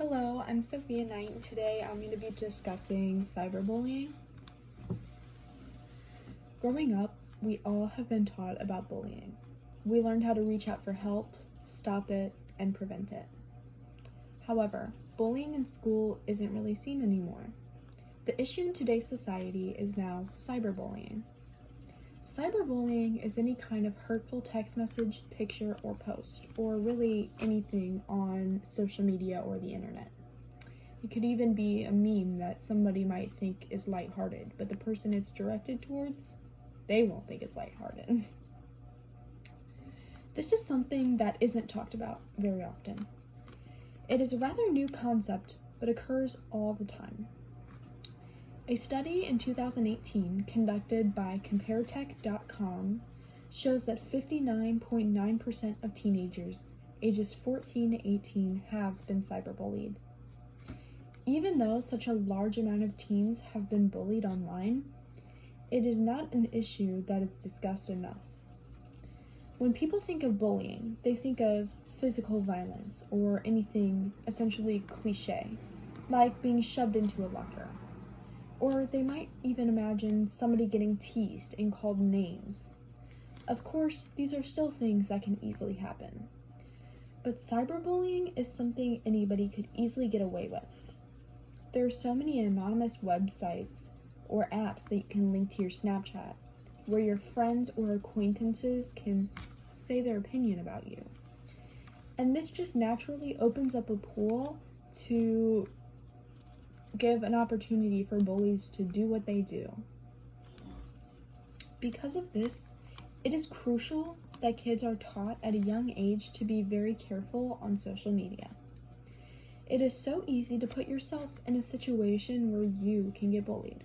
Hello, I'm Sophia Knight, and today I'm going to be discussing cyberbullying. Growing up, we all have been taught about bullying. We learned how to reach out for help, stop it, and prevent it. However, bullying in school isn't really seen anymore. The issue in today's society is now cyberbullying. Cyberbullying is any kind of hurtful text message, picture, or post, or really anything on social media or the internet. It could even be a meme that somebody might think is lighthearted, but the person it's directed towards, they won't think it's lighthearted. This is something that isn't talked about very often. It is a rather new concept, but occurs all the time. A study in 2018 conducted by comparetech.com shows that 59.9% of teenagers ages 14 to 18 have been cyberbullied. Even though such a large amount of teens have been bullied online, it is not an issue that is discussed enough. When people think of bullying, they think of physical violence or anything essentially cliche, like being shoved into a locker. Or they might even imagine somebody getting teased and called names. Of course, these are still things that can easily happen. But cyberbullying is something anybody could easily get away with. There are so many anonymous websites or apps that you can link to your Snapchat, where your friends or acquaintances can say their opinion about you. And this just naturally opens up a pool to give an opportunity for bullies to do what they do. Because of this, it is crucial that kids are taught at a young age to be very careful on social media. It is so easy to put yourself in a situation where you can get bullied.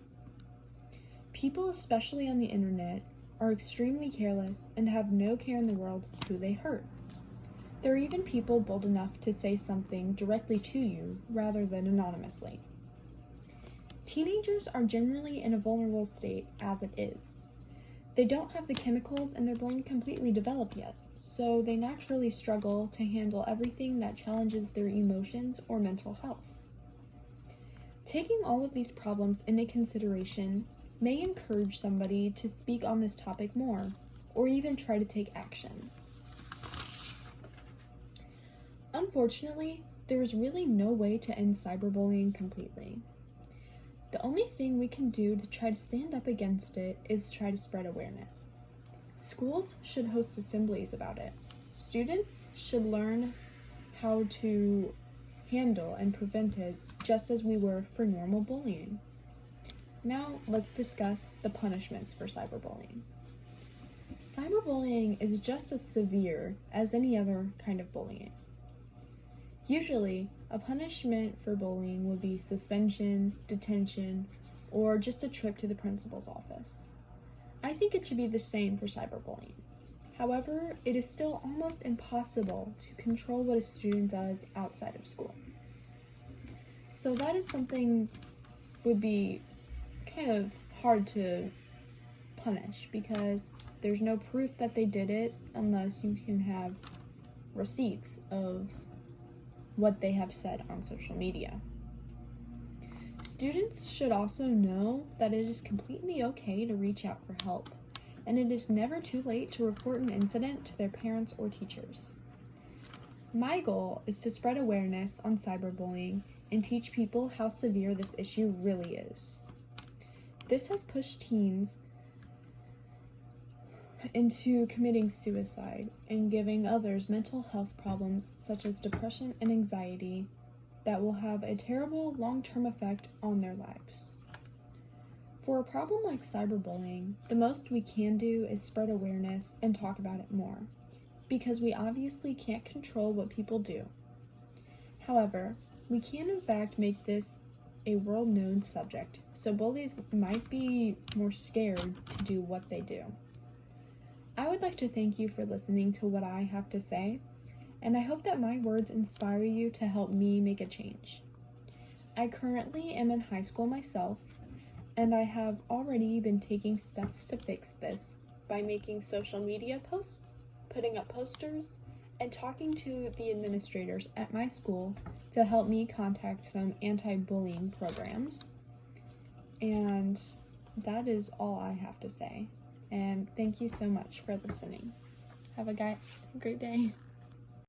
People, especially on the internet, are extremely careless and have no care in the world who they hurt. There are even people bold enough to say something directly to you rather than anonymously. Teenagers are generally in a vulnerable state as it is. They don't have the chemicals in their brain completely developed yet, so they naturally struggle to handle everything that challenges their emotions or mental health. Taking all of these problems into consideration may encourage somebody to speak on this topic more, or even try to take action. Unfortunately, there is really no way to end cyberbullying completely. The only thing we can do to try to stand up against it is try to spread awareness. Schools should host assemblies about it. Students should learn how to handle and prevent it just as we were for normal bullying. Now let's discuss the punishments for cyberbullying. Cyberbullying is just as severe as any other kind of bullying. Usually, a punishment for bullying would be suspension, detention, or just a trip to the principal's office. I think it should be the same for cyberbullying. However, it is still almost impossible to control what a student does outside of school. So that is something would be kind of hard to punish because there's no proof that they did it unless you can have receipts of what they have said on social media. Students should also know that it is completely okay to reach out for help, and it is never too late to report an incident to their parents or teachers. My goal is to spread awareness on cyberbullying and teach people how severe this issue really is. This has pushed teens into committing suicide and giving others mental health problems such as depression and anxiety that will have a terrible long-term effect on their lives. For a problem like cyberbullying, the most we can do is spread awareness and talk about it more, because we obviously can't control what people do. However, we can in fact make this a world-known subject, so bullies might be more scared to do what they do. I would like to thank you for listening to what I have to say, and I hope that my words inspire you to help me make a change. I currently am in high school myself, and I have already been taking steps to fix this by making social media posts, putting up posters, and talking to the administrators at my school to help me contact some anti-bullying programs. And that is all I have to say. And thank you so much for listening. Have a great day.